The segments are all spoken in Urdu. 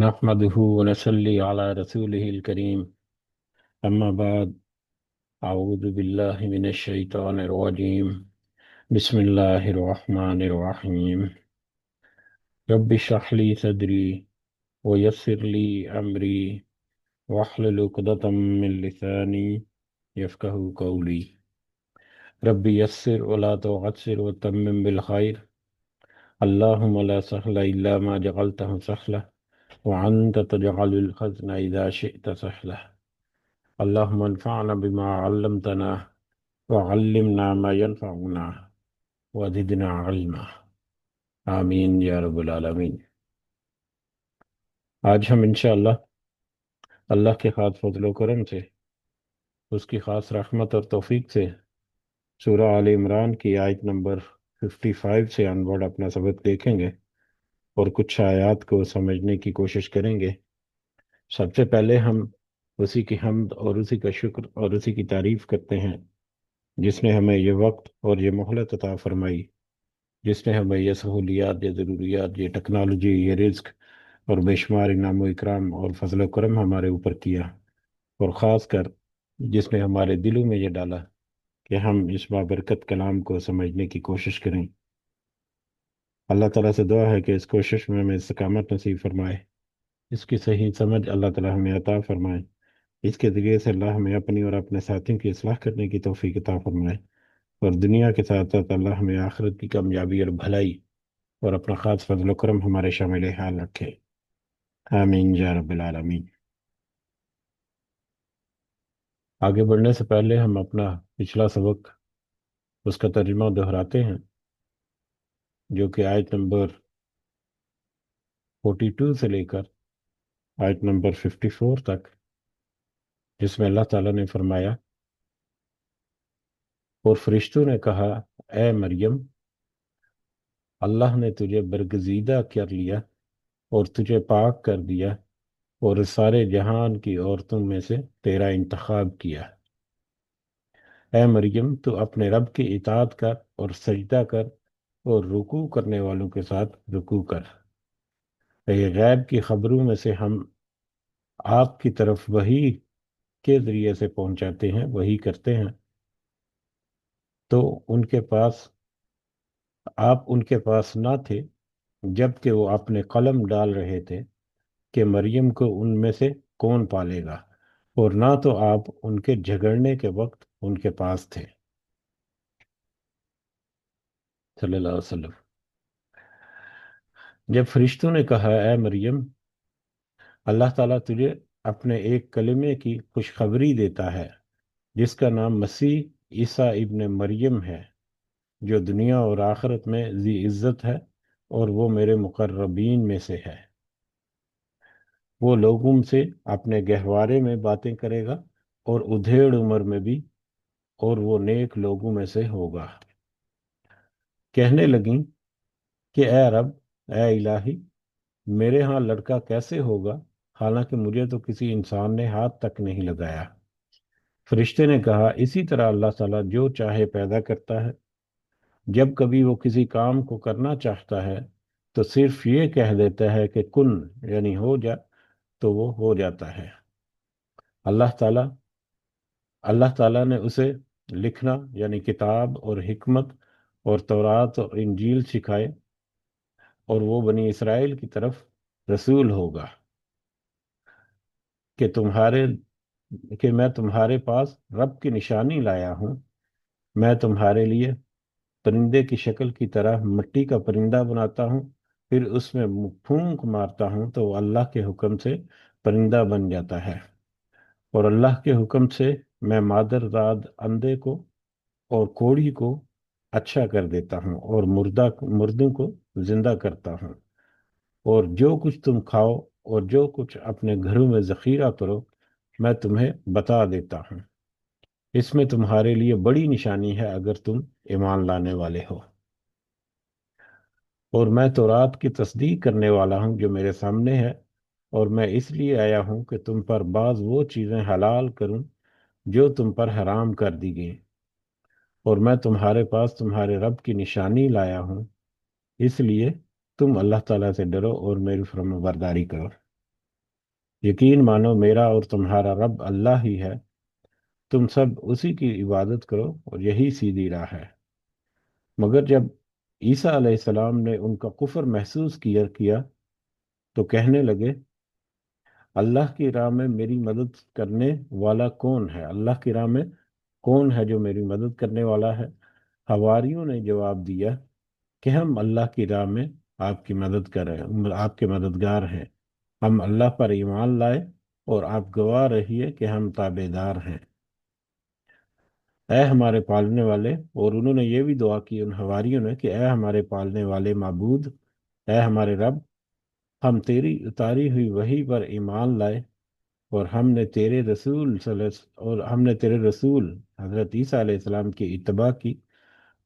نحمده ونصلي على رسوله الكريم أما بعد أعوذ بالله من الشيطان الرجيم بسم الله الرحمن الرحيم رب اشرح لي صدري ويسر لي أمري واحلل عقدة من لساني يفقهوا قولي رب يسر ولا تعسر وتمم بالخير اللهم لا سهل إلا ما جعلته سهلا وأنت تجعل الحزن إذا شئت سهلا اللهم انفعنا بما علمتنا وعلمنا ما ينفعنا وزدنا علما آمین یا رب العالمین۔ آج ہم انشاءاللہ اللہ کے خاص فضل و کرم سے، اس کی خاص رحمت اور توفیق سے سورہ آل عمران کی آیت نمبر 55 سے انورڈ اپنا سبق دیکھیں گے اور کچھ آیات کو سمجھنے کی کوشش کریں گے۔ سب سے پہلے ہم اسی کی حمد اور اسی کا شکر اور اسی کی تعریف کرتے ہیں جس نے ہمیں یہ وقت اور یہ مہلت عطا فرمائی، جس نے ہمیں یہ سہولیات، یہ ضروریات، یہ ٹیکنالوجی، یہ رزق اور بے شمار انعام و اکرام اور فضل و کرم ہمارے اوپر کیا، اور خاص کر جس نے ہمارے دلوں میں یہ ڈالا کہ ہم اس بابرکت کلام کو سمجھنے کی کوشش کریں۔ اللہ تعالیٰ سے دعا ہے کہ اس کوشش میں ہمیں استقامت نصیب فرمائے، اس کی صحیح سمجھ اللہ تعالیٰ ہمیں عطا فرمائے، اس کے ذریعے سے اللہ ہمیں اپنی اور اپنے ساتھیوں کی اصلاح کرنے کی توفیق عطا فرمائے، اور دنیا کے ساتھ ساتھ اللہ ہمیں آخرت کی کامیابی اور بھلائی اور اپنا خاص فضل و کرم ہمارے شامل حال رکھے، آمین یا رب العالمین۔ آگے بڑھنے سے پہلے ہم اپنا پچھلا سبق، اس کا ترجمہ دہراتے ہیں، جو کہ آیت نمبر 42 سے لے کر آیت نمبر 54 تک، جس میں اللہ تعالیٰ نے فرمایا، اور فرشتوں نے کہا، اے مریم، اللہ نے تجھے برگزیدہ کر لیا اور تجھے پاک کر دیا اور اس سارے جہان کی عورتوں میں سے تیرا انتخاب کیا۔ اے مریم، تو اپنے رب کی اطاعت کر اور سجدہ کر اور رکوع کرنے والوں کے ساتھ رکوع کر۔ یہ غیب کی خبروں میں سے ہم آپ کی طرف وحی کے ذریعے سے پہنچاتے ہیں، وحی کرتے ہیں، تو آپ ان کے پاس نہ تھے جب کہ وہ اپنے قلم ڈال رہے تھے کہ مریم کو ان میں سے کون پالے گا، اور نہ تو آپ ان کے جھگڑنے کے وقت ان کے پاس تھے، صلی اللہ علیہ وسلم۔ جب فرشتوں نے کہا، اے مریم، اللہ تعالیٰ تجھے اپنے ایک کلمے کی خوشخبری دیتا ہے جس کا نام مسیح عیسیٰ ابن مریم ہے، جو دنیا اور آخرت میں ذی عزت ہے، اور وہ میرے مقربین میں سے ہے۔ وہ لوگوں سے اپنے گہوارے میں باتیں کرے گا اور ادھیڑ عمر میں بھی، اور وہ نیک لوگوں میں سے ہوگا۔ کہنے لگیں کہ اے رب، اے الہی، میرے ہاں لڑکا کیسے ہوگا، حالانکہ مجھے تو کسی انسان نے ہاتھ تک نہیں لگایا۔ فرشتے نے کہا، اسی طرح اللہ تعالیٰ جو چاہے پیدا کرتا ہے، جب کبھی وہ کسی کام کو کرنا چاہتا ہے تو صرف یہ کہہ دیتا ہے کہ کن، یعنی ہو جا، تو وہ ہو جاتا ہے۔ اللہ تعالیٰ نے اسے لکھنا یعنی کتاب اور حکمت اور تورات اور انجیل سکھائے، اور وہ بنی اسرائیل کی طرف رسول ہوگا کہ میں تمہارے پاس رب کی نشانی لایا ہوں۔ میں تمہارے لیے پرندے کی شکل کی طرح مٹی کا پرندہ بناتا ہوں، پھر اس میں پھونک مارتا ہوں تو وہ اللہ کے حکم سے پرندہ بن جاتا ہے، اور اللہ کے حکم سے میں مادر زاد اندھے کو اور کوڑھی کو اچھا کر دیتا ہوں، اور مردوں کو زندہ کرتا ہوں، اور جو کچھ تم کھاؤ اور جو کچھ اپنے گھروں میں ذخیرہ کرو میں تمہیں بتا دیتا ہوں۔ اس میں تمہارے لیے بڑی نشانی ہے اگر تم ایمان لانے والے ہو۔ اور میں تورات کی تصدیق کرنے والا ہوں جو میرے سامنے ہے، اور میں اس لیے آیا ہوں کہ تم پر بعض وہ چیزیں حلال کروں جو تم پر حرام کر دی گئیں، اور میں تمہارے پاس تمہارے رب کی نشانی لایا ہوں، اس لیے تم اللہ تعالیٰ سے ڈرو اور میری فرما برداری کرو۔ یقین مانو میرا اور تمہارا رب اللہ ہی ہے، تم سب اسی کی عبادت کرو اور یہی سیدھی راہ ہے۔ مگر جب عیسیٰ علیہ السلام نے ان کا کفر محسوس کیا تو کہنے لگے، اللہ کی راہ میں میری مدد کرنے والا کون ہے؟ اللہ کی راہ میں کون ہے جو میری مدد کرنے والا ہے؟ حواریوں نے جواب دیا کہ ہم اللہ کی راہ میں آپ کی مدد کر رہے ہیں، آپ کے مددگار ہیں، ہم اللہ پر ایمان لائے اور آپ گواہ رہیے کہ ہم تابع دار ہیں۔ اے ہمارے پالنے والے، اور انہوں نے یہ بھی دعا کی ان حواریوں نے کہ اے ہمارے پالنے والے معبود، اے ہمارے رب، ہم تیری اتاری ہوئی وحی پر ایمان لائے اور ہم نے تیرے رسول حضرت عیسیٰ علیہ السلام کی اتباع کی،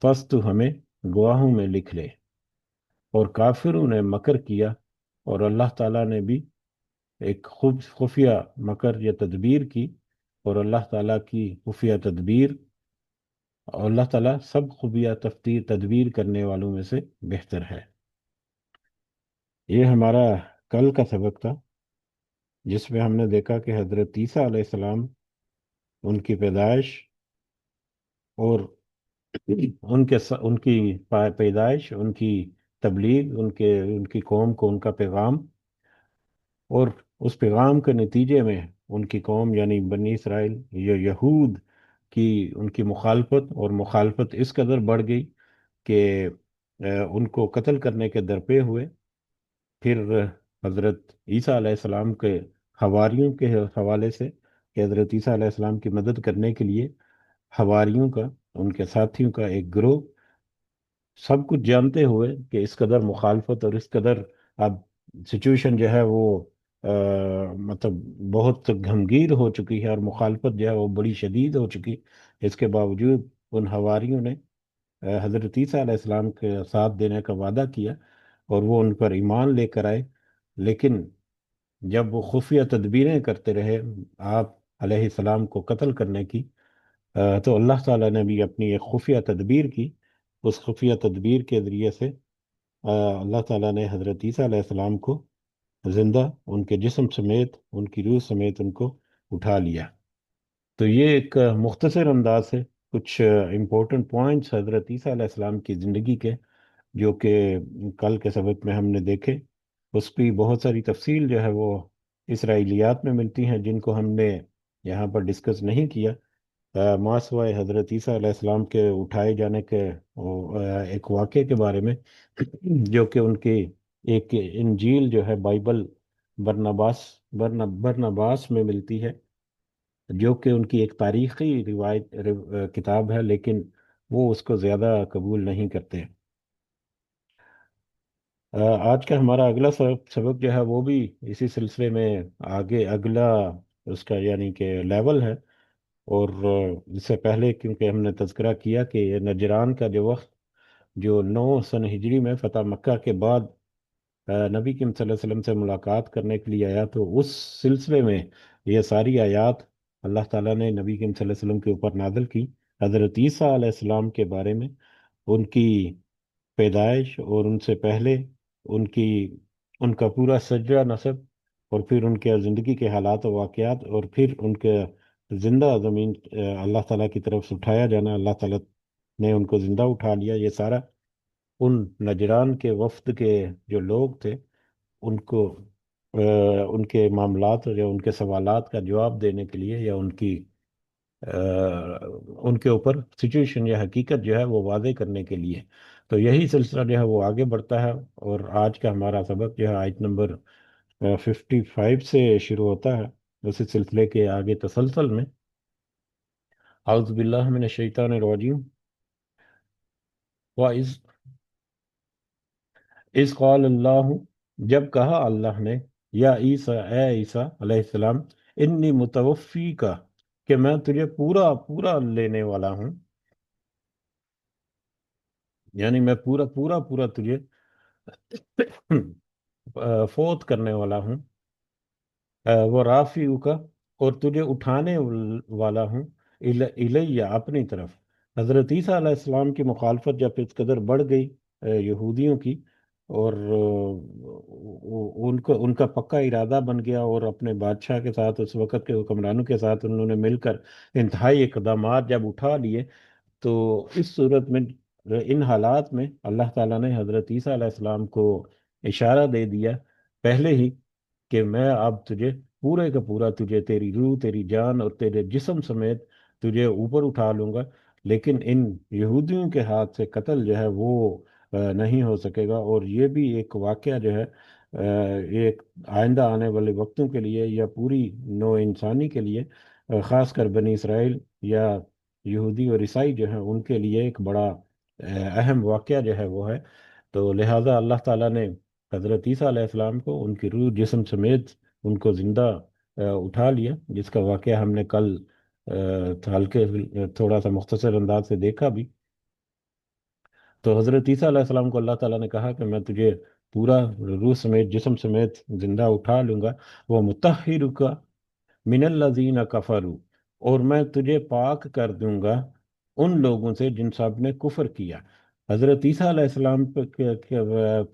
پس تو ہمیں گواہوں میں لکھ لے۔ اور کافروں نے مکر کیا اور اللہ تعالیٰ نے بھی ایک خفیہ مکر یا تدبیر کی، اور اللہ تعالیٰ کی خفیہ تدبیر، اور اللہ تعالیٰ سب خفیہ تدبیر کرنے والوں میں سے بہتر ہے۔ یہ ہمارا کل کا سبق تھا، جس میں ہم نے دیکھا کہ حضرت عیسیٰ علیہ السلام، ان کی پیدائش اور ان کی پیدائش، ان کی تبلیغ، ان کی قوم کو ان کا پیغام، اور اس پیغام کے نتیجے میں ان کی قوم یعنی بنی اسرائیل یا یہود کی ان کی مخالفت، اور مخالفت اس قدر بڑھ گئی کہ ان کو قتل کرنے کے درپے ہوئے۔ پھر حضرت عیسیٰ علیہ السلام کے حواریوں کے حوالے سے کہ حضرت عیسیٰ علیہ السلام کی مدد کرنے کے لیے حواریوں کا، ان کے ساتھیوں کا ایک گروہ، سب کچھ جانتے ہوئے کہ اس قدر مخالفت اور اس قدر اب سچویشن جو ہے وہ مطلب بہت گھمگیر ہو چکی ہے، اور مخالفت جو ہے وہ بڑی شدید ہو چکی، اس کے باوجود ان حواریوں نے حضرت عیسیٰ علیہ السلام کے ساتھ دینے کا وعدہ کیا اور وہ ان پر ایمان لے کر آئے۔ لیکن جب وہ خفیہ تدبیریں کرتے رہے آپ علیہ السلام کو قتل کرنے کی، تو اللہ تعالیٰ نے بھی اپنی ایک خفیہ تدبیر کی۔ اس خفیہ تدبیر کے ذریعے سے اللہ تعالیٰ نے حضرت عیسیٰ علیہ السلام کو زندہ ان کے جسم سمیت، ان کی روح سمیت ان کو اٹھا لیا۔ تو یہ ایک مختصر انداز سے کچھ امپورٹنٹ پوائنٹس حضرت عیسیٰ علیہ السلام کی زندگی کے، جو کہ کل کے سبق میں ہم نے دیکھے۔ اس کی بہت ساری تفصیل جو ہے وہ اسرائیلیات میں ملتی ہیں، جن کو ہم نے یہاں پر ڈسکس نہیں کیا، ماں سوائے حضرت عیسیٰ علیہ السلام کے اٹھائے جانے کے ایک واقعے کے بارے میں، جو کہ ان کی ایک انجیل جو ہے بائبل برنباس برنباس میں ملتی ہے، جو کہ ان کی ایک تاریخی کتاب ہے، لیکن وہ اس کو زیادہ قبول نہیں کرتے۔ آج کا ہمارا اگلا سبق جو ہے وہ بھی اسی سلسلے میں آگے اگلا اس کا یعنی کہ لیول ہے۔ اور اس سے پہلے کیونکہ ہم نے تذکرہ کیا کہ یہ نجران کا جو وقت، جو 9 سن ہجری میں فتح مکہ کے بعد نبی کریم صلی اللہ علیہ وسلم سے ملاقات کرنے کے لیے آیا، تو اس سلسلے میں یہ ساری آیات اللہ تعالیٰ نے نبی کریم صلی اللہ علیہ وسلم کے اوپر نازل کی، حضرت عیسیٰ علیہ السلام کے بارے میں، ان کی پیدائش اور ان سے پہلے ان ان کا پورا سجرہ نسب، اور پھر ان کے زندگی کے حالات و واقعات، اور پھر ان کے زندہ زمین اللہ تعالیٰ کی طرف سے اٹھایا جانا، اللہ تعالیٰ نے ان کو زندہ اٹھا لیا، یہ سارا ان نجران کے وفد کے جو لوگ تھے ان کو ان کے معاملات یا ان کے سوالات کا جواب دینے کے لیے، یا ان کے اوپر سچویشن یا حقیقت جو ہے وہ واضح کرنے کے لیے، تو یہی سلسلہ جو ہے وہ آگے بڑھتا ہے۔ اور آج کا ہمارا سبق جو ہے آیت نمبر 55 سے شروع ہوتا ہے، اسی سلسلے کے آگے تسلسل میں۔ اعوذ باللہ من الشیطان الرجیم۔ وَإِذْ اذ قال اللہ، جب کہا اللہ نے، یا عیسیٰ، اے عیسیٰ علیہ السلام، انی متوفی کا، کہ میں تجھے پورا پورا لینے والا ہوں، یعنی میں پورا پورا پورا تجھے فوت کرنے والا ہوں، وہ رافعو کا، اور تجھے اٹھانے والا ہوں، الیہ، اپنی طرف۔ حضرت عیسیٰ علیہ السلام کی مخالفت جب اس قدر بڑھ گئی یہودیوں کی، اور ان کا پکا ارادہ بن گیا، اور اپنے بادشاہ کے ساتھ، اس وقت کے حکمرانوں کے ساتھ انہوں نے مل کر انتہائی اقدامات جب اٹھا لیے، تو اس صورت میں، ان حالات میں اللہ تعالیٰ نے حضرت عیسیٰ علیہ السلام کو اشارہ دے دیا پہلے ہی کہ میں اب تجھے پورے کا پورا، تجھے تیری روح، تیری جان اور تیرے جسم سمیت تجھے اوپر اٹھا لوں گا، لیکن ان یہودیوں کے ہاتھ سے قتل جو ہے وہ نہیں ہو سکے گا۔ اور یہ بھی ایک واقعہ جو ہے ایک آئندہ آنے والے وقتوں کے لیے یا پوری نو انسانی کے لیے، خاص کر بنی اسرائیل یا یہودی اور عیسائی جو ہیں ان کے لیے ایک بڑا اہم واقعہ جو ہے وہ ہے۔ تو لہٰذا اللہ تعالیٰ نے حضرت عیسیٰ علیہ السلام کو ان کی روح جسم سمیت ان کو زندہ اٹھا لیا، جس کا واقعہ ہم نے کل ہلکے تھوڑا سا مختصر انداز سے دیکھا بھی۔ تو حضرت عیسیٰ علیہ السلام کو اللہ تعالیٰ نے کہا کہ میں تجھے پورا روح سمیت جسم سمیت زندہ اٹھا لوں گا، وہ متحر کا من الذین کفروا، اور میں تجھے پاک کر دوں گا ان لوگوں سے جن سب نے کفر کیا۔ حضرت عیسیٰ علیہ السلام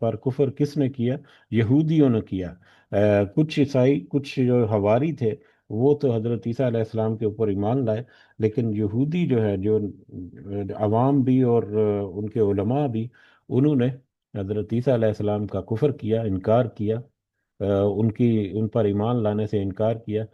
پر کفر کس نے کیا؟ یہودیوں نے کیا۔ کچھ عیسائی، کچھ جو حواری تھے، وہ تو حضرت عیسیٰ علیہ السلام کے اوپر ایمان لائے، لیکن یہودی جو ہے، جو عوام بھی اور ان کے علماء بھی، انہوں نے حضرت عیسیٰ علیہ السلام کا کفر کیا، انکار کیا، ان پر ایمان لانے سے انکار کیا۔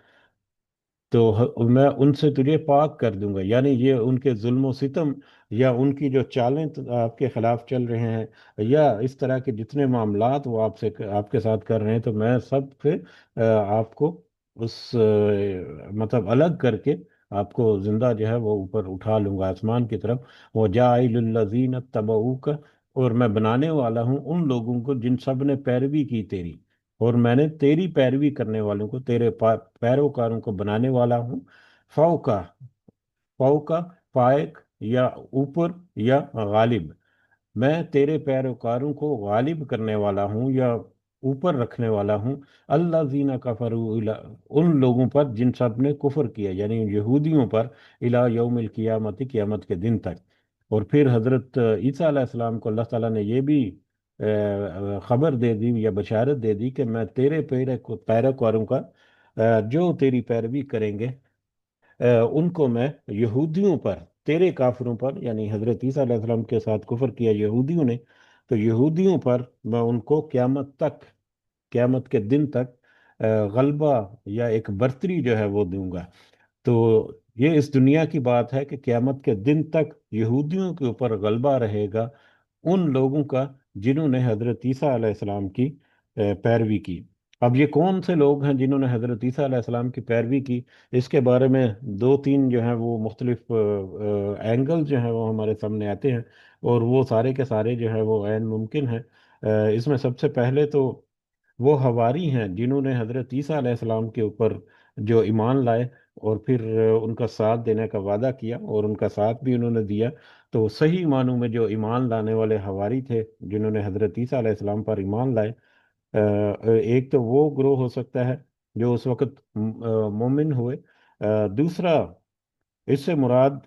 تو میں ان سے تجھے پاک کر دوں گا، یعنی یہ ان کے ظلم و ستم یا ان کی جو چالیں آپ کے خلاف چل رہے ہیں، یا اس طرح کے جتنے معاملات وہ آپ کے ساتھ کر رہے ہیں، تو میں سب سے آپ کو اس مطلب الگ کر کے آپ کو زندہ جو ہے وہ اوپر اٹھا لوں گا آسمان کی طرف۔ وہ جاعل الذین اتبعوک، اور میں بنانے والا ہوں ان لوگوں کو جن سب نے پیروی کی تیری، اور میں نے تیری پیروی کرنے والوں کو، تیرے پیروکاروں کو بنانے والا ہوں۔ فوقا، فوقا، فائق یا اوپر یا غالب، میں تیرے پیروکاروں کو غالب کرنے والا ہوں یا اوپر رکھنے والا ہوں۔ اللہ زینہ کفروا، ان لوگوں پر جن سب نے کفر کیا، یعنی یہودیوں پر، الی یوم القیامت، قیامت کے دن تک۔ اور پھر حضرت عیسیٰ علیہ السلام کو اللہ تعالیٰ نے یہ بھی خبر دے دی یا بشارت دے دی کہ میں تیرے پیروکاروں کا، جو تیری پیروی کریں گے، ان کو میں یہودیوں پر، تیرے کافروں پر، یعنی حضرت عیسیٰ علیہ السلام کے ساتھ کفر کیا یہودیوں نے، تو یہودیوں پر میں ان کو قیامت تک، قیامت کے دن تک غلبہ یا ایک برتری جو ہے وہ دوں گا۔ تو یہ اس دنیا کی بات ہے کہ قیامت کے دن تک یہودیوں کے اوپر غلبہ رہے گا ان لوگوں کا جنہوں نے حضرت عیسیٰ علیہ السلام کی پیروی کی۔ اب یہ کون سے لوگ ہیں جنہوں نے حضرت عیسیٰ علیہ السلام کی پیروی کی؟ اس کے بارے میں دو تین جو ہیں وہ مختلف اینگل جو ہیں وہ ہمارے سامنے آتے ہیں، اور وہ سارے کے سارے جو ہیں وہ عین ممکن ہیں۔ اس میں سب سے پہلے تو وہ حواری ہیں جنہوں نے حضرت عیسیٰ علیہ السلام کے اوپر جو ایمان لائے، اور پھر ان کا ساتھ دینے کا وعدہ کیا، اور ان کا ساتھ بھی انہوں نے دیا۔ تو صحیح معنوں میں جو ایمان لانے والے حواری تھے جنہوں نے حضرت عیسیٰ علیہ السلام پر ایمان لائے، ایک تو وہ گروہ ہو سکتا ہے جو اس وقت مومن ہوئے۔ دوسرا، اس سے مراد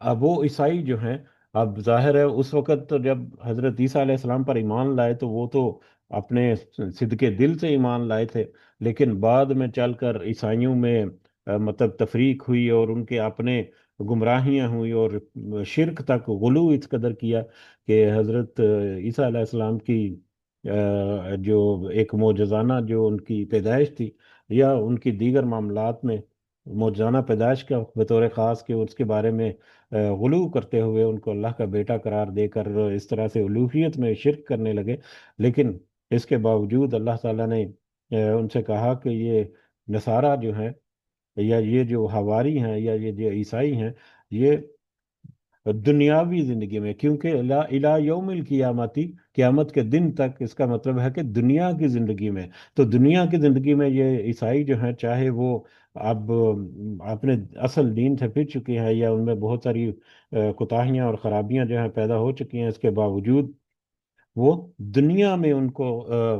اب وہ عیسائی جو ہیں، اب ظاہر ہے اس وقت تو جب حضرت عیسیٰ علیہ السلام پر ایمان لائے تو وہ تو اپنے صدقے دل سے ایمان لائے تھے، لیکن بعد میں چل کر عیسائیوں میں مطلب تفریق ہوئی، اور ان کے اپنے گمراہیاں ہوئی، اور شرک تک غلو اس قدر کیا کہ حضرت عیسیٰ علیہ السلام کی جو ایک معجزانہ جو ان کی پیدائش تھی، یا ان کی دیگر معاملات میں موجزانہ پیدائش کا بطور خاص کے اس کے بارے میں غلو کرتے ہوئے ان کو اللہ کا بیٹا قرار دے کر اس طرح سے الوہیت میں شرک کرنے لگے۔ لیکن اس کے باوجود اللہ تعالیٰ نے ان سے کہا کہ یہ نصارہ جو ہیں، یا یہ جو حواری ہیں، یا یہ جو عیسائی ہیں، یہ دنیاوی زندگی میں، کیونکہ الا یوم القیامتی، قیامت کے دن تک، اس کا مطلب ہے کہ دنیا کی زندگی میں، تو دنیا کی زندگی میں یہ عیسائی جو ہیں، چاہے وہ اب اپنے اصل دین سے پھر چکے ہیں، یا ان میں بہت ساری کوتاہیاں اور خرابیاں جو ہیں پیدا ہو چکی ہیں، اس کے باوجود وہ دنیا میں ان کو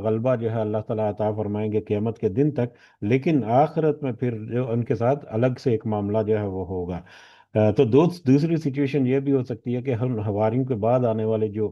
غلبہ جو ہے اللہ تعالیٰ عطا فرمائیں گے قیامت کے دن تک، لیکن آخرت میں پھر جو ان کے ساتھ الگ سے ایک معاملہ جو ہے وہ ہوگا۔ تو دوسری سچویشن یہ بھی ہو سکتی ہے کہ ہم ہواریوں کے بعد آنے والے جو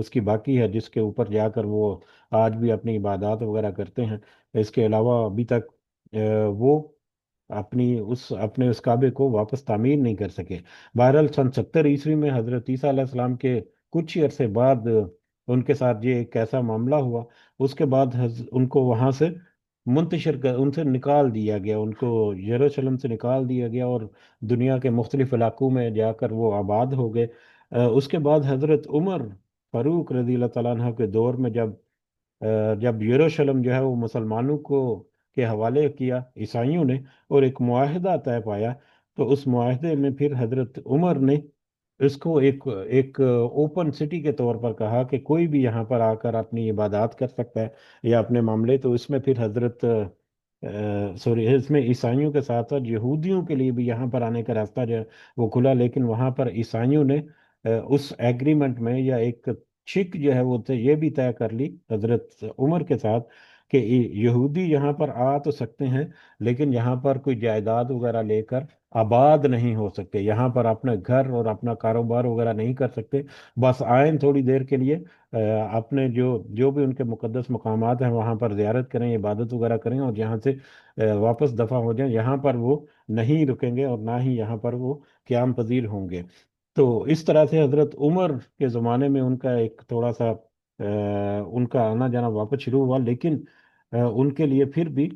اس کی باقی ہے، جس کے اوپر جا کر وہ آج بھی اپنی عبادات وغیرہ کرتے ہیں۔ اس کے علاوہ ابھی تک وہ اپنے اس کعبے کو واپس تعمیر نہیں کر سکے۔ بہرحال سن 70 عیسوی میں حضرت عیسیٰ علیہ السلام کے کچھ ہی عرصے بعد ان کے ساتھ یہ ایک ایسا معاملہ ہوا۔ اس کے بعد ان کو وہاں سے ان سے نکال دیا گیا، ان کو یروشلم سے نکال دیا گیا، اور دنیا کے مختلف علاقوں میں جا کر وہ آباد ہو گئے۔ اس کے بعد حضرت عمر فاروق رضی اللہ تعالیٰ عنہ کے دور میں جب یروشلم جو ہے وہ مسلمانوں کے حوالے کیا عیسائیوں نے، اور ایک معاہدہ طے پایا، تو اس معاہدے میں پھر حضرت عمر نے اس کو ایک اوپن سٹی کے طور پر کہا کہ کوئی بھی یہاں پر آ کر اپنی عبادات کر سکتا ہے یا اپنے معاملے۔ تو اس میں پھر اس میں عیسائیوں کے ساتھ ساتھ یہودیوں کے لیے بھی یہاں پر آنے کا راستہ جو ہے وہ کھلا، لیکن وہاں پر عیسائیوں نے اس ایگریمنٹ میں یا ایک چھک جو ہے وہ یہ بھی طے کر لی حضرت عمر کے ساتھ کہ یہودی یہاں پر آ تو سکتے ہیں، لیکن یہاں پر کوئی جائیداد وغیرہ لے کر آباد نہیں ہو سکتے، یہاں پر اپنا گھر اور اپنا کاروبار وغیرہ نہیں کر سکتے۔ بس آئیں تھوڑی دیر کے لیے، اپنے جو جو بھی ان کے مقدس مقامات ہیں وہاں پر زیارت کریں، عبادت وغیرہ کریں، اور یہاں سے واپس دفع ہو جائیں۔ یہاں پر وہ نہیں رکیں گے اور نہ ہی یہاں پر وہ قیام پذیر ہوں گے۔ تو اس طرح سے حضرت عمر کے زمانے میں ان کا ایک تھوڑا سا ان کا آنا جانا واپس شروع ہوا، لیکن ان کے لیے پھر بھی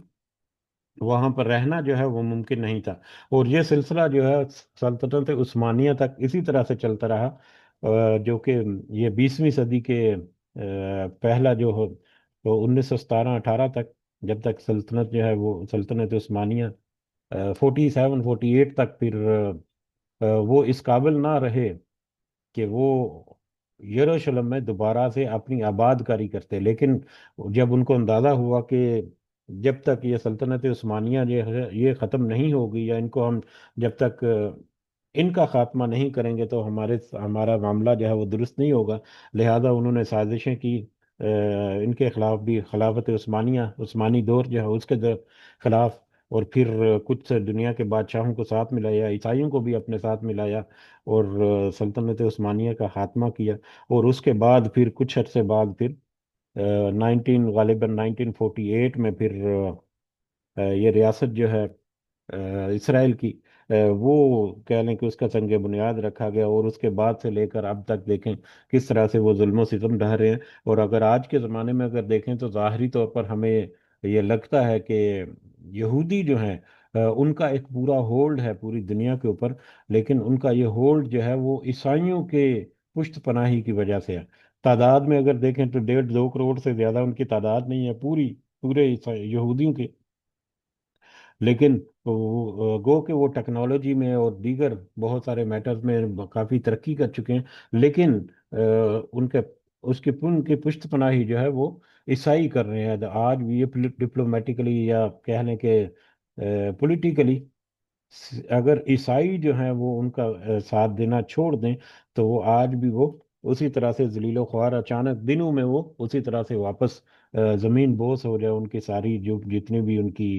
وہاں پر رہنا جو ہے وہ ممکن نہیں تھا۔ اور یہ سلسلہ جو ہے سلطنت عثمانیہ تک اسی طرح سے چلتا رہا، جو کہ یہ 20ویں صدی کے پہلا جو ہو تو 1917-18 تک، جب تک سلطنت جو ہے وہ سلطنت عثمانیہ 47-48 تک، پھر وہ اس قابل نہ رہے کہ وہ یروشلم میں دوبارہ سے اپنی آباد کاری کرتے۔ لیکن جب ان کو اندازہ ہوا کہ جب تک یہ سلطنت عثمانیہ جو ہے یہ ختم نہیں ہوگی، یا ان کو ہم جب تک ان کا خاتمہ نہیں کریں گے تو ہمارا معاملہ جو ہے وہ درست نہیں ہوگا، لہذا انہوں نے سازشیں کی ان کے خلاف بھی، خلافت عثمانیہ، عثمانی دور جو ہے اس کے خلاف، اور پھر کچھ دنیا کے بادشاہوں کو ساتھ ملایا، عیسائیوں کو بھی اپنے ساتھ ملایا، اور سلطنت عثمانیہ کا خاتمہ کیا۔ اور اس کے بعد پھر کچھ عرصے بعد پھر غالباً 1948 میں پھر یہ ریاست جو ہے اسرائیل کی، وہ کہہ لیں کہ اس کا سنگ بنیاد رکھا گیا، اور اس کے بعد سے لے کر اب تک دیکھیں کس طرح سے وہ ظلم و ستم ڈھا رہے ہیں۔ اور اگر آج کے زمانے میں اگر دیکھیں تو ظاہری طور پر ہمیں یہ لگتا ہے کہ یہودی جو ہیں ان کا ایک پورا ہولڈ ہے پوری دنیا کے اوپر، لیکن ان کا یہ ہولڈ جو ہے وہ عیسائیوں کے پشت پناہی کی وجہ سے ہے۔ تعداد میں اگر دیکھیں تو 1.5-2 کروڑ سے زیادہ ان کی تعداد نہیں ہے پورے یہودیوں کی، لیکن گو کہ وہ ٹیکنالوجی میں اور دیگر بہت سارے میٹرز میں کافی ترقی کر چکے ہیں، لیکن ان کے ان کی پشت پناہی جو ہے وہ عیسائی کر رہے ہیں آج بھی۔ یہ ڈپلومیٹیکلی یا کہہ لیں کہ پولیٹیکلی اگر عیسائی جو ہیں وہ ان کا ساتھ دینا چھوڑ دیں، تو وہ آج بھی وہ اسی طرح سے ذلیل و خوار، اچانک دنوں میں وہ اسی طرح سے واپس زمین بوس ہو جائے، ان کی ساری جو جتنی بھی ان کی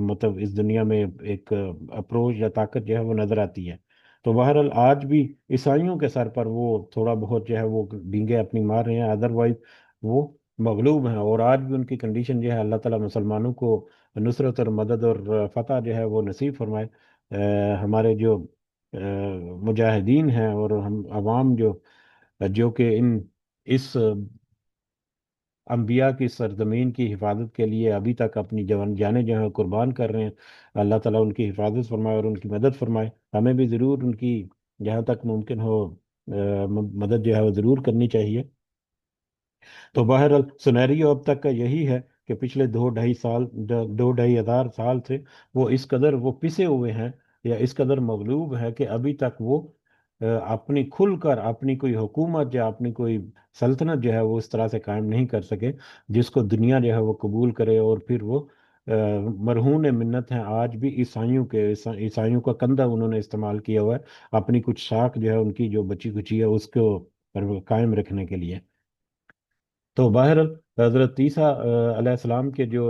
مطلب اس دنیا میں ایک اپروچ یا طاقت جو ہے وہ نظر آتی ہے۔ تو بہرحال آج بھی عیسائیوں کے سر پر وہ تھوڑا بہت جو ہے وہ ڈینگے اپنی مار رہے ہیں، ادروائز وہ مغلوب ہیں، اور آج بھی ان کی کنڈیشن جو ہے اللہ تعالیٰ مسلمانوں کو نصرت اور مدد اور فتح جو ہے وہ نصیب فرمائے۔ ہمارے جو مجاہدین ہیں اور ہم عوام جو کہ اس انبیاء کی سرزمین کی حفاظت کے لیے ابھی تک اپنی جانیں جو ہیں قربان کر رہے ہیں، اللہ تعالیٰ ان کی حفاظت فرمائے اور ان کی مدد فرمائے۔ ہمیں بھی ضرور ان کی جہاں تک ممکن ہو مدد جو ہے وہ ضرور کرنی چاہیے۔ تو بہرحال سنیریو اب تک کا یہی ہے کہ پچھلے 2-2.5 ہزار سال سے وہ اس قدر وہ پسے ہوئے ہیں یا اس قدر مغلوب ہے کہ ابھی تک وہ اپنی کھل کر اپنی کوئی حکومت یا اپنی کوئی سلطنت جو ہے وہ اس طرح سے قائم نہیں کر سکے جس کو دنیا جو ہے وہ قبول کرے، اور پھر وہ مرہون منت ہیں آج بھی عیسائیوں کا کندھا انہوں نے استعمال کیا ہوا ہے اپنی کچھ شاخ جو ہے ان کی جو بچی کچی ہے اس کو قائم رکھنے کے لیے۔ تو بہرحال حضرت عیسیٰ علیہ السلام کے جو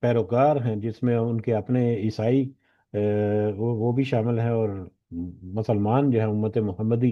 پیروکار ہیں، جس میں ان کے اپنے عیسائی وہ بھی شامل ہیں، اور مسلمان جو ہیں امت محمدی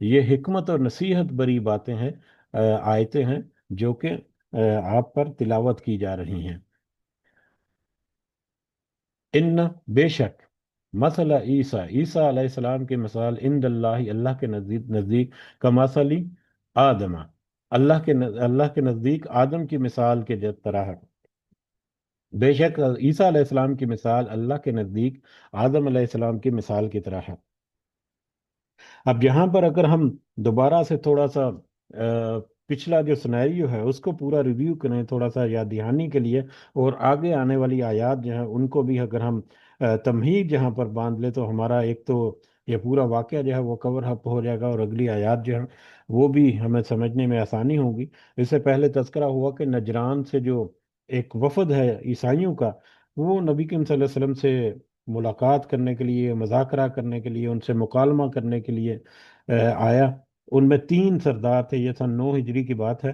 یہ حکمت اور نصیحت بری باتیں ہیں، آیتیں ہیں جو کہ آپ پر تلاوت کی جا رہی ہیں۔ ان بے شک مثل عیسیٰ، عیسیٰ علیہ السلام کی مثال عند اللہ، اللہ کے نزدیک، کا مثل آدم، اللہ کے نزدیک آدم کی مثال کے طرح ہے۔ بے شک عیسیٰ علیہ السلام کی مثال اللہ کے نزدیک آدم علیہ السلام کی مثال کی طرح ہے۔ اب یہاں پر اگر ہم دوبارہ سے تھوڑا سا پچھلا جو سنیریو ہے اس کو پورا ریویو کریں تھوڑا سا یاد دہانی کے لیے، اور آگے آنے والی آیات جو ہیں ان کو بھی اگر ہم تمہید جہاں پر باندھ لیں، تو ہمارا ایک تو یہ پورا واقعہ جو ہے وہ کور اپ ہو جائے گا، اور اگلی آیات جو ہیں وہ بھی ہمیں سمجھنے میں آسانی ہوگی۔ اس سے پہلے تذکرہ ہوا کہ نجران سے جو ایک وفد ہے عیسائیوں کا، وہ نبی کریم صلی اللہ علیہ وسلم سے ملاقات کرنے کے لیے، مذاکرہ کرنے کے لیے، ان سے مکالمہ کرنے کے لیے آیا۔ ان میں تین سردار تھے، یہ سن 9 ہجری کی بات ہے۔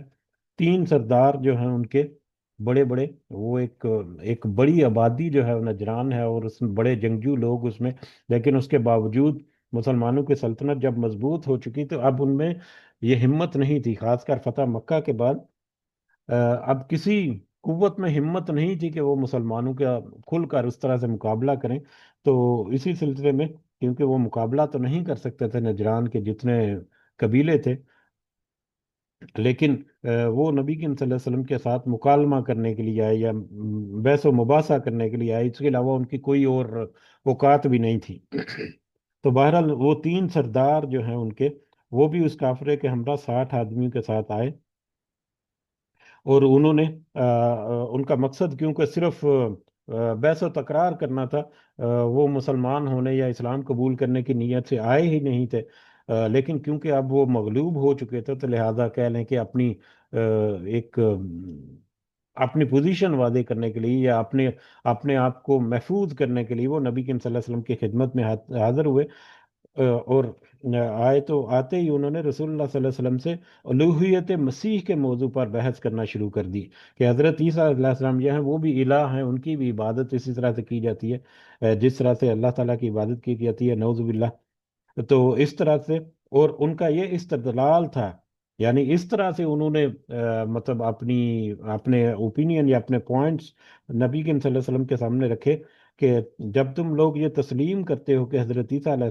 تین سردار جو ہیں ان کے بڑے بڑے، وہ ایک بڑی آبادی جو ہے نجران ہے، اور اس میں بڑے جنگجو لوگ اس میں، لیکن اس کے باوجود مسلمانوں کی سلطنت جب مضبوط ہو چکی تو اب ان میں یہ ہمت نہیں تھی، خاص کر فتح مکہ کے بعد اب کسی قوت میں ہمت نہیں تھی کہ وہ مسلمانوں کا کھل کر اس طرح سے مقابلہ کریں۔ تو اسی سلسلے میں، کیونکہ وہ مقابلہ تو نہیں کر سکتے تھے نجران کے جتنے قبیلے تھے، لیکن وہ نبی کریم صلی اللہ علیہ وسلم کے ساتھ مکالمہ کرنے کے لیے آئے، یا بحث و مباحثہ کرنے کے لیے آئے، اس کے علاوہ ان کی کوئی اور اوقات بھی نہیں تھی۔ تو بہرحال وہ تین سردار جو ہیں ان کے، وہ بھی اس کافرے کے ہمراہ 60 آدمیوں کے ساتھ آئے، اور انہوں نے ان کا مقصد کیونکہ صرف بحث و تکرار کرنا تھا، وہ مسلمان ہونے یا اسلام قبول کرنے کی نیت سے آئے ہی نہیں تھے، لیکن کیونکہ اب وہ مغلوب ہو چکے تھے تو لہذا کہہ لیں کہ ایک اپنی پوزیشن واضح کرنے کے لیے، یا اپنے آپ کو محفوظ کرنے کے لیے وہ نبی کریم صلی اللہ علیہ وسلم کی خدمت میں حاضر ہوئے، اور آئے تو آتے ہی انہوں نے رسول اللہ صلی اللہ علیہ وسلم سے الوہیت مسیح کے موضوع پر بحث کرنا شروع کر دی، کہ حضرت عیسیٰ علیہ السلام جو ہیں وہ بھی الہ ہیں، ان کی بھی عبادت اسی طرح سے کی جاتی ہے جس طرح سے اللہ تعالیٰ کی عبادت کی جاتی ہے، نعوذ باللہ۔ تو اس طرح سے، اور ان کا یہ استدلال تھا، یعنی اس طرح سے انہوں نے مطلب اپنے اوپینین یا اپنے پوائنٹس نبی کریم صلی اللہ علیہ وسلم کے سامنے رکھے، کہ جب تم لوگ یہ تسلیم کرتے ہو کہ حضرت عیسیٰ علیہ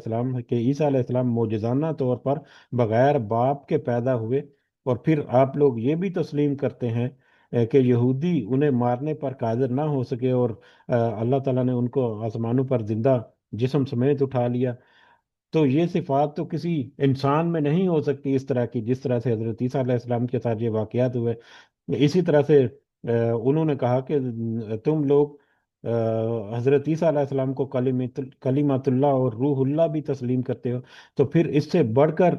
السلام معجزانہ طور پر بغیر باپ کے پیدا ہوئے، اور پھر آپ لوگ یہ بھی تسلیم کرتے ہیں کہ یہودی انہیں مارنے پر قادر نہ ہو سکے، اور اللہ تعالیٰ نے ان کو آسمانوں پر زندہ جسم سمیت اٹھا لیا، تو یہ صفات تو کسی انسان میں نہیں ہو سکتی اس طرح کی، جس طرح سے حضرت عیسیٰ علیہ السلام کے ساتھ یہ واقعات ہوئے۔ اسی طرح سے انہوں نے کہا کہ تم لوگ حضرت عیسیٰ علیہ السلام کو کلیمت اللہ اور روح اللہ بھی تسلیم کرتے ہو، تو پھر اس سے بڑھ کر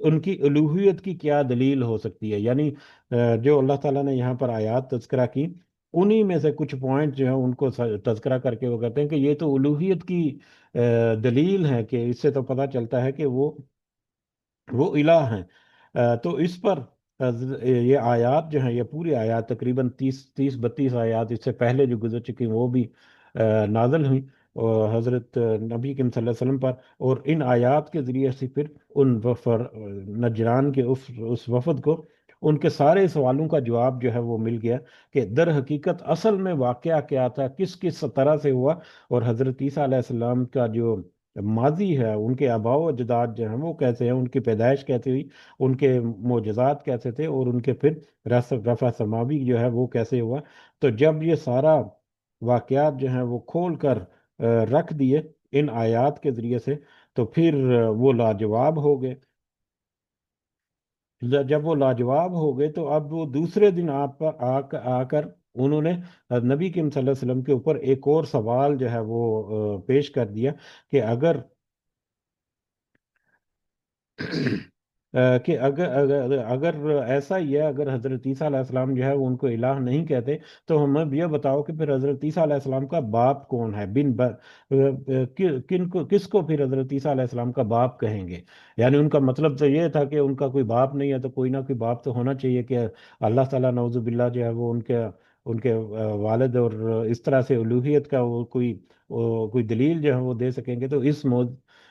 ان کی الوہیت کی کیا دلیل ہو سکتی ہے؟ یعنی جو اللہ تعالیٰ نے یہاں پر آیات تذکرہ کی، انہی میں سے کچھ پوائنٹ جو ہیں ان کو تذکرہ کر کے وہ کہتے ہیں کہ یہ تو الوہیت کی دلیل ہے، کہ اس سے تو پتہ چلتا ہے کہ وہ الہ ہیں۔ تو اس پر یہ آیات جو ہیں، یہ پوری آیات تقریباً 32 آیات اس سے پہلے جو گزر چکی ہیں وہ بھی نازل ہوئی اور حضرت نبی کریم صلی اللہ علیہ وسلم پر، اور ان آیات کے ذریعے سے پھر ان نجران کے اس وفد کو ان کے سارے سوالوں کا جواب جو ہے وہ مل گیا، کہ در حقیقت اصل میں واقعہ کیا تھا، کس کس طرح سے ہوا، اور حضرت عیسیٰ علیہ السلام کا جو ماضی ہے، ان کے آباء و اجداد جو ہیں وہ کیسے ہیں، ان کی پیدائش کیسے ہوئی، ان کے معجزات کیسے تھے، اور ان کے پھر رفع سماوی جو ہے وہ کیسے ہوا۔ تو جب یہ سارا واقعات جو ہیں وہ کھول کر رکھ دیے ان آیات کے ذریعے سے، تو پھر وہ لاجواب ہو گئے۔ جب وہ لاجواب ہو گئے تو اب وہ دوسرے دن آ کر انہوں نے نبی کریم صلی اللہ علیہ وسلم کے اوپر ایک اور سوال جو ہے وہ پیش کر دیا، کہ اگر ایسا ہی ہے، اگر حضرت عیسیٰ علیہ السلام جو ہے وہ ان کو الہ نہیں کہتے، تو ہمیں یہ بتاؤ کہ پھر حضرت عیسیٰ علیہ السلام کا باپ کون ہے، کس کو پھر حضرت عیسیٰ علیہ السلام کا باپ کہیں گے؟ یعنی ان کا مطلب تو یہ تھا کہ ان کا کوئی باپ نہیں ہے تو کوئی نہ کوئی باپ تو ہونا چاہیے، کہ اللہ تعالیٰ نعوذ باللہ جو ہے وہ ان کے والد، اور اس طرح سے الوہیت کا وہ کوئی دلیل جو ہے وہ دے سکیں گے۔ تو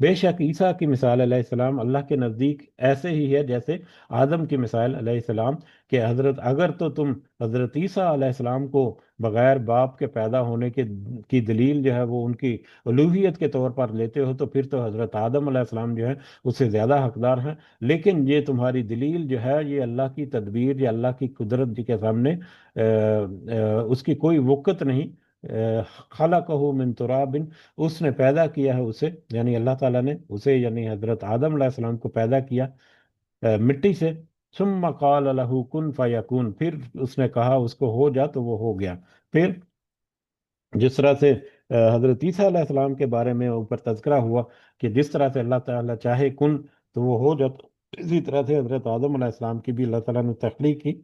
بے شک عیسیٰ کی مثال علیہ السلام اللہ کے نزدیک ایسے ہی ہے جیسے آدم کی مثال علیہ السلام، کہ حضرت اگر تو تم حضرت عیسیٰ علیہ السلام کو بغیر باپ کے پیدا ہونے کے کی دلیل جو ہے وہ ان کی الوہیت کے طور پر لیتے ہو، تو پھر تو حضرت آدم علیہ السلام جو ہے اس سے زیادہ حقدار ہیں۔ لیکن یہ تمہاری دلیل جو ہے یہ اللہ کی تدبیر یا اللہ کی قدرت جی کے سامنے اس کی کوئی وقت نہیں۔ خلقہ من تراب، اس نے پیدا کیا ہے اسے، یعنی اللہ تعالیٰ نے اسے یعنی حضرت آدم علیہ السلام کو پیدا کیا مٹی سے۔ ثم قال له کن فیکون، پھر اس نے کہا اس کو ہو جا تو وہ ہو گیا۔ پھر جس طرح سے حضرت عیسیٰ علیہ السلام کے بارے میں اوپر تذکرہ ہوا کہ جس طرح سے اللہ تعالیٰ چاہے کن تو وہ ہو جاتا، اسی طرح سے حضرت آدم علیہ السلام کی بھی اللہ تعالیٰ نے تخلیق کی،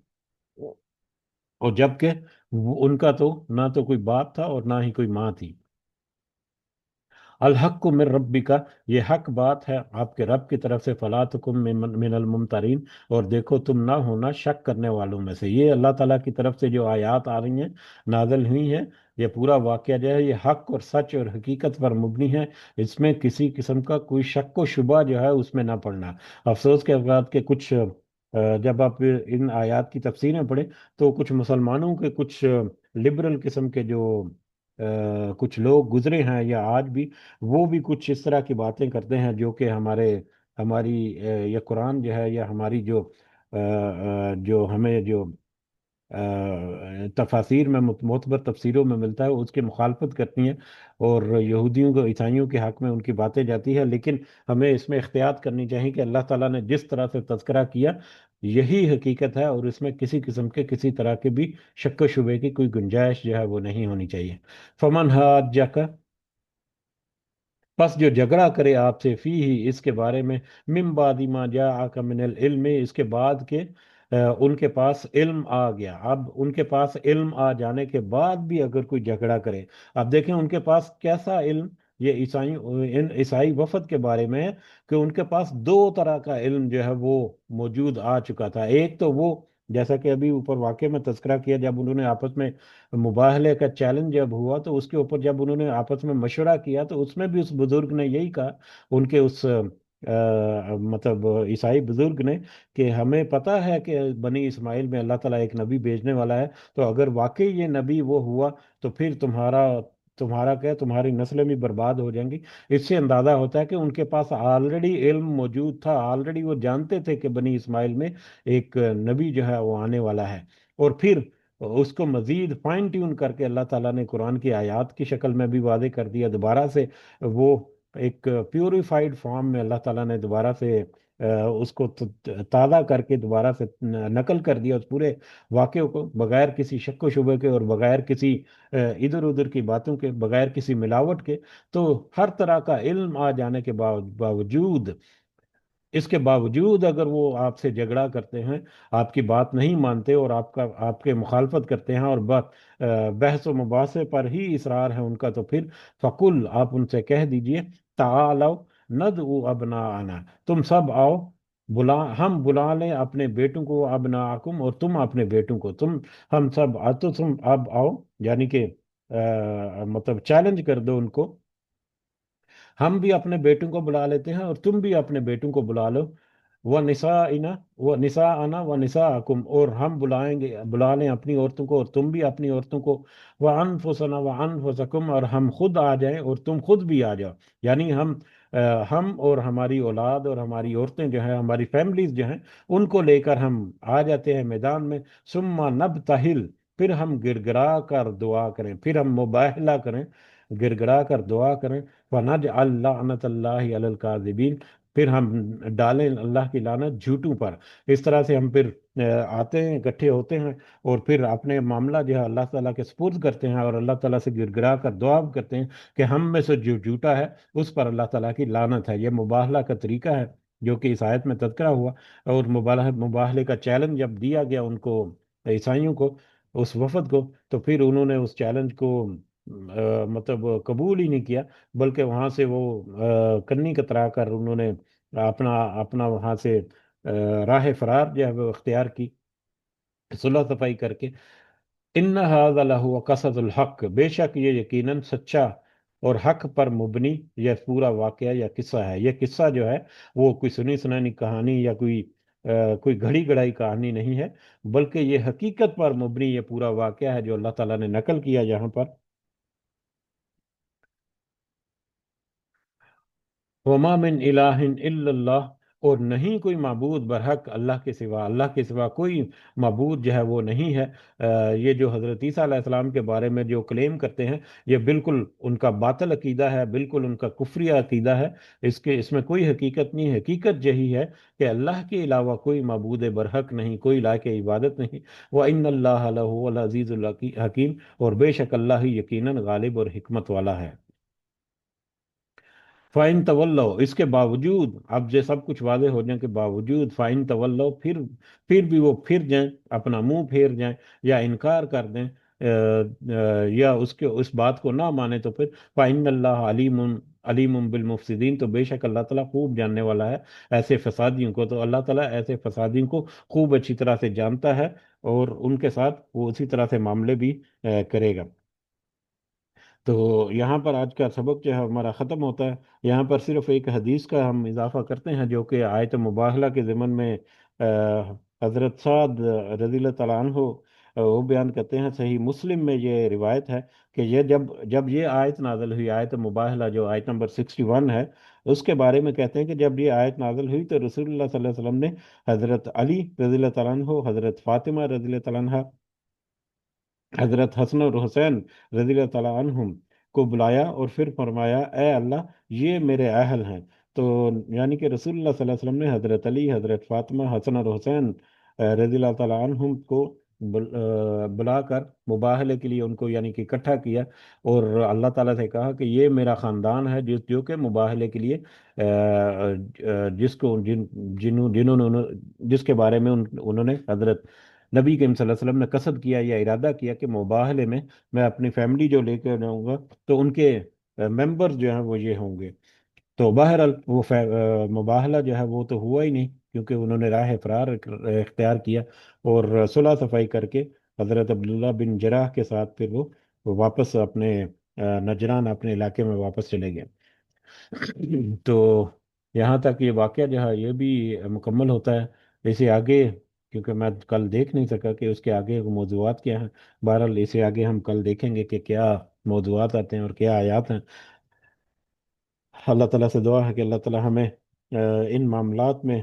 اور جبکہ ان کا تو نہ تو کوئی باپ تھا اور نہ ہی کوئی ماں تھی۔ الحق من ربی کا، یہ حق بات ہے آپ کے رب کی طرف سے، فلا تکم من الممترین، اور دیکھو تم نہ ہونا شک کرنے والوں میں سے۔ یہ اللہ تعالیٰ کی طرف سے جو آیات آ رہی ہیں، نازل ہوئی ہیں، یہ پورا واقعہ جو ہے یہ حق اور سچ اور حقیقت پر مبنی ہے، اس میں کسی قسم کا کوئی شک و شبہ جو ہے اس میں نہ پڑنا۔ افسوس کے اوقات کے کچھ جب آپ ان آیات کی تفسیریں پڑھیں تو کچھ مسلمانوں کے کچھ لبرل قسم کے جو کچھ لوگ گزرے ہیں یا آج بھی، وہ بھی کچھ اس طرح کی باتیں کرتے ہیں جو کہ ہماری یہ قرآن جو ہے یا ہماری جو ہمیں جو تفاسیر میں معتبر تفسیروں میں ملتا ہے اس کی مخالفت کرتی ہیں، اور یہودیوں کو عیسائیوں کے حق میں ان کی باتیں جاتی ہے۔ لیکن ہمیں اس میں احتیاط کرنی چاہیے کہ اللہ تعالیٰ نے جس طرح سے تذکرہ کیا یہی حقیقت ہے، اور اس میں کسی قسم کے کسی طرح کے بھی شک و شبے کی کوئی گنجائش جو ہے وہ نہیں ہونی چاہیے۔ فمن حاجک، پس جو جھگڑا کرے آپ سے فی ہی اس کے بارے میں، من بعد ما جاءک من العلم، اس کے بعد کے ان کے پاس علم آ گیا۔ اب ان کے پاس علم آ جانے کے بعد بھی اگر کوئی جھگڑا کرے، اب دیکھیں ان کے پاس کیسا علم، یہ عیسائی وفد کے بارے میں ہے کہ ان کے پاس دو طرح کا علم جو ہے وہ موجود آ چکا تھا۔ ایک تو وہ جیسا کہ ابھی اوپر واقعے میں تذکرہ کیا، جب انہوں نے آپس میں مباہلے کا چیلنج جب ہوا تو اس کے اوپر جب انہوں نے آپس میں مشورہ کیا تو اس میں بھی اس بزرگ نے یہی کہا، ان کے اس مطلب عیسائی بزرگ نے، کہ ہمیں پتہ ہے کہ بنی اسماعیل میں اللہ تعالیٰ ایک نبی بھیجنے والا ہے، تو اگر واقعی یہ نبی وہ ہوا تو پھر تمہارا کیا، تمہاری نسلیں بھی برباد ہو جائیں گی۔ اس سے اندازہ ہوتا ہے کہ ان کے پاس آلریڈی علم موجود تھا، آلریڈی وہ جانتے تھے کہ بنی اسماعیل میں ایک نبی جو ہے وہ آنے والا ہے۔ اور پھر اس کو مزید فائن ٹیون کر کے اللہ تعالیٰ نے قرآن کی آیات کی شکل میں بھی واضح کر دیا دوبارہ سے، وہ ایک پیوریفائڈ فارم میں اللہ تعالیٰ نے دوبارہ سے اس کو تازہ کر کے دوبارہ سے نقل کر دیا اس پورے واقعے کو، بغیر کسی شک و شبے کے اور بغیر کسی ادھر ادھر کی باتوں کے، بغیر کسی ملاوٹ کے۔ تو ہر طرح کا علم آ جانے کے باوجود، اس کے باوجود اگر وہ آپ سے جھگڑا کرتے ہیں، آپ کی بات نہیں مانتے اور آپ کے مخالفت کرتے ہیں، اور بحث و مباحثے پر ہی اصرار ہے ان کا، تو پھر فقل، آپ ان سے کہہ دیجئے، تعالو ندعو ابناءنا، تم سب آؤ، ہم بلا لیں اپنے بیٹوں کو، ابناءکم، اور تم اپنے بیٹوں کو، ہم سب تو تم اب آؤ، یعنی کہ مطلب چیلنج کر دو ان کو، ہم بھی اپنے بیٹوں کو بلا لیتے ہیں اور تم بھی اپنے بیٹوں کو بلا لو، وہ نساءنا وہ نساءنا و نساءکم، اور ہم بلا لیں اپنی عورتوں کو اور تم بھی اپنی عورتوں کو، وہ انفسنا و انفسکم، اور ہم خود آ جائیں اور تم خود بھی آ جاؤ، یعنی ہم اور ہماری اولاد اور ہماری عورتیں جو ہیں، ہماری فیملیز جو ہیں، ان کو لے کر ہم آ جاتے ہیں میدان میں، ثم نبتہل، پھر ہم گڑ گڑا کر دعا کریں، پھر ہم مباہلہ کریں، گڑ گڑا کر دعا کریں، وَنَجْعَلْ لَعْنَةَ اللَّهِ عَلَى الْكَاذِبِينَ، پھر ہم ڈالیں اللہ کی لعنت جھوٹوں پر۔ اس طرح سے ہم پھر آتے ہیں، اکٹھے ہوتے ہیں، اور پھر اپنے معاملہ جو ہے اللہ تعالیٰ کے سپرد کرتے ہیں، اور اللہ تعالیٰ سے گڑ گڑا کر دعا کرتے ہیں کہ ہم میں سے جو جھوٹا ہے اس پر اللہ تعالیٰ کی لعنت ہے۔ یہ مباہلہ کا طریقہ ہے جو کہ اس آیت میں تذکرہ ہوا، اور مباہلے کا چیلنج جب دیا گیا ان کو، عیسائیوں کو، اس وفد کو، تو پھر انہوں نے اس چیلنج کو مطلب قبول ہی نہیں کیا، بلکہ وہاں سے وہ کنی کترا کر انہوں نے اپنا اپنا وہاں سے راہ فرار جو ہے وہ اختیار کی، صلح صفائی کر کے۔ ان هذا لهو قصص الحق، بے شک یہ یقیناً سچا اور حق پر مبنی یہ پورا واقعہ یا قصہ ہے. یہ قصہ جو ہے وہ کوئی سنی سنانی کہانی یا کوئی گھڑی گڑائی کہانی نہیں ہے، بلکہ یہ حقیقت پر مبنی یہ پورا واقعہ ہے جو اللہ تعالیٰ نے نقل کیا یہاں پر. وما من الہ الا اللہ، اور نہیں کوئی معبود برحق اللہ کے سوا، اللہ کے سوا کوئی معبود جو ہے وہ نہیں ہے. یہ جو حضرت عیسیٰ علیہ السلام کے بارے میں جو کلیم کرتے ہیں، یہ بالکل ان کا باطل عقیدہ ہے، بالکل ان کا کفری عقیدہ ہے. اس میں کوئی حقیقت نہیں ہے. حقیقت یہی ہے کہ اللہ کے علاوہ کوئی معبود برحق نہیں، کوئی لائق عبادت نہیں. وَإِنَّ اللَّهَ لَهُوَ الْعَزِيزُ الْحَكِيمُ، اور بے شک اللہ ہی یقیناً غالب اور حکمت والا ہے. فائن طلو، اس کے باوجود، اب یہ سب کچھ واضح ہونے کے باوجود، فائن طلو، پھر بھی وہ پھر جائیں، اپنا منہ پھیر جائیں یا انکار کر دیں، یا اس بات کو نہ مانے، تو پھر فائن اللہ علیم بالمفسدین، تو بے شک اللہ تعالیٰ خوب جاننے والا ہے ایسے فسادیوں کو. تو اللہ تعالیٰ ایسے فسادیوں کو خوب اچھی طرح سے جانتا ہے، اور ان کے ساتھ وہ اسی طرح سے معاملے بھی کرے گا. تو یہاں پر آج کا سبق جو ہے ہمارا ختم ہوتا ہے. یہاں پر صرف ایک حدیث کا ہم اضافہ کرتے ہیں، جو کہ آیت مباہلہ کے ضمن میں حضرت سعد رضی اللہ تعالیٰ عنہ وہ بیان کرتے ہیں. صحیح مسلم میں یہ روایت ہے کہ یہ جب یہ آیت نازل ہوئی، آیت مباہلہ جو آیت نمبر 61 ہے، اس کے بارے میں کہتے ہیں کہ جب یہ آیت نازل ہوئی تو رسول اللہ صلی اللہ علیہ وسلم نے حضرت علی رضی اللہ تعالیٰ عنہ، حضرت فاطمہ رضی اللہ تعالیٰ عنہ، حضرت حسن اور حسین رضی اللہ تعالیٰ عنہم کو بلایا، اور پھر فرمایا اے اللہ، یہ میرے اہل ہیں. تو یعنی کہ رسول اللہ صلی اللہ علیہ وسلم نے حضرت علی، حضرت فاطمہ، حسن اور حسین رضی اللہ تعالیٰ عنہم کو بلا کر مباہلے کے لیے ان کو یعنی کہ اکٹھا کیا، اور اللہ تعالیٰ سے کہا کہ یہ میرا خاندان ہے، جو کہ مباہلے کے لیے جس کو جنہوں نے جس کے بارے میں انہوں نے حضرت نبی کریم صلی اللہ علیہ وسلم نے قصد کیا یا ارادہ کیا کہ مباہلے میں میں اپنی فیملی جو لے کے جاؤں گا، تو ان کے ممبرز جو ہیں وہ یہ ہوں گے. تو بہرحال وہ مباہلہ جو ہے وہ تو ہوا ہی نہیں، کیونکہ انہوں نے راہ فرار اختیار کیا، اور صلح صفائی کر کے حضرت عبداللہ بن جراح کے ساتھ پھر وہ واپس اپنے نجران، اپنے علاقے میں واپس چلے گئے. تو یہاں تک یہ واقعہ جو ہے یہ بھی مکمل ہوتا ہے. اسے آگے، کیونکہ میں کل دیکھ نہیں سکا کہ اس کے آگے موضوعات کیا ہیں، بہرحال اسے آگے ہم کل دیکھیں گے کہ کیا موضوعات آتے ہیں اور کیا آیات ہیں. اللہ تعالیٰ سے دعا ہے کہ اللہ تعالیٰ ہمیں ان معاملات میں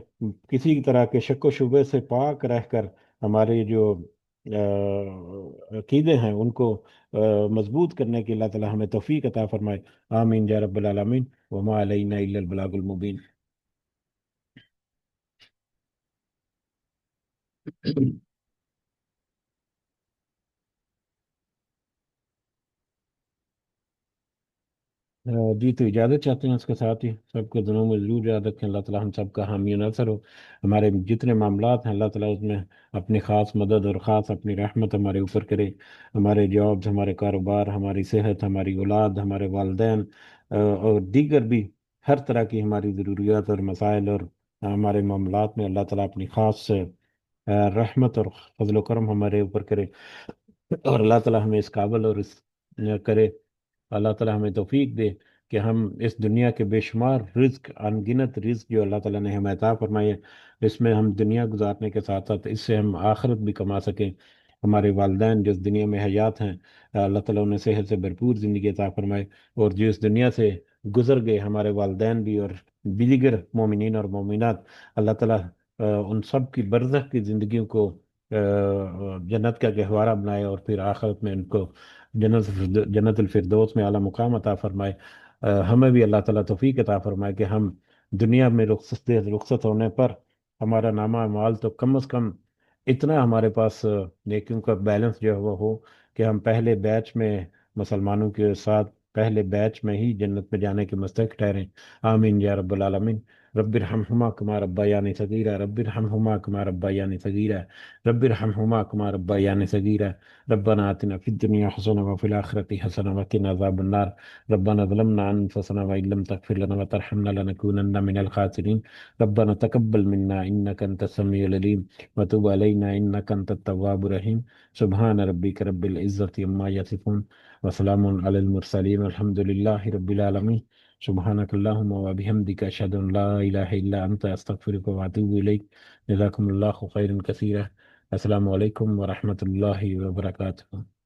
کسی طرح کے شک و شبے سے پاک رہ کر ہمارے جو عقیدے ہیں ان کو مضبوط کرنے کی اللہ تعالیٰ ہمیں توفیق عطا فرمائے. آمین یا رب العالمین. وما علینا الا البلاغ المبین. جی، تو اجازت چاہتے ہیں اس کے ساتھ ہی سب کو دنوں میں ضرور یاد رکھیں. اللہ تعالیٰ ہم سب کا حامی و ناصر ہو. ہمارے جتنے معاملات ہیں اللہ تعالیٰ اس میں اپنی خاص مدد اور خاص اپنی رحمت ہمارے اوپر کرے. ہمارے جابز، ہمارے کاروبار، ہماری صحت، ہماری اولاد، ہمارے والدین، اور دیگر بھی ہر طرح کی ہماری ضروریات اور مسائل اور ہمارے معاملات میں اللہ تعالیٰ اپنی خاص رحمت اور فضل و کرم ہمارے اوپر کرے. اور اللہ تعالیٰ ہمیں اس قابل اور اس کرے. اللہ تعالیٰ ہمیں توفیق دے کہ ہم اس دنیا کے بے شمار رزق، ان گنت رزق جو اللہ تعالیٰ نے ہمیں عطا فرمائے، اس میں ہم دنیا گزارنے کے ساتھ ساتھ اس سے ہم آخرت بھی کما سکیں. ہمارے والدین جو اس دنیا میں حیات ہیں، اللہ تعالیٰ انہیں صحت سے بھرپور زندگی عطا فرمائے. اور جو اس دنیا سے گزر گئے ہمارے والدین بھی اور دیگر مومنین اور مومنات، اللہ تعالیٰ ان سب کی برزخ کی زندگیوں کو جنت کا گہوارہ بنائے، اور پھر آخرت میں ان کو جنت الفردوس میں اعلیٰ مقام عطا فرمائے. ہمیں بھی اللہ تعالیٰ توفیق عطا فرمائے کہ ہم دنیا میں رخصت ہونے پر ہمارا نامہ اعمال تو کم از کم اتنا ہمارے پاس نیکیوں کا بیلنس جو ہے وہ ہو کہ ہم پہلے بیچ میں مسلمانوں کے ساتھ پہلے بیچ میں ہی جنت میں جانے کے مستحق ٹھہریں. آمین یا رب العالمین. رب ارحمهما كما ربياني صغيرا رب ارحمهما كما ربياني صغيرا رب ارحمهما كما ربياني صغيرا ربنا آتنا في الدنيا حسنة وفي الآخرة حسنة وقنا عذاب النار ربنا ظلمنا أنفسنا وإن لم تغفر لنا وترحمنا لنكونن من الخاسرين ربنا تقبل منا إنك أنت السميع العليم وتب علينا إنك أنت التواب الرحيم سبحان ربك رب العزة عما يصفون وسلام على المرسلين والحمد لله رب العالمين سبحانك اللهم وبحمدك أشهد أن لا إله إلا أنت أستغفرك وأتوب إليك جزاكم الله خيرا كثيرا السلام عليكم ورحمة الله وبركاته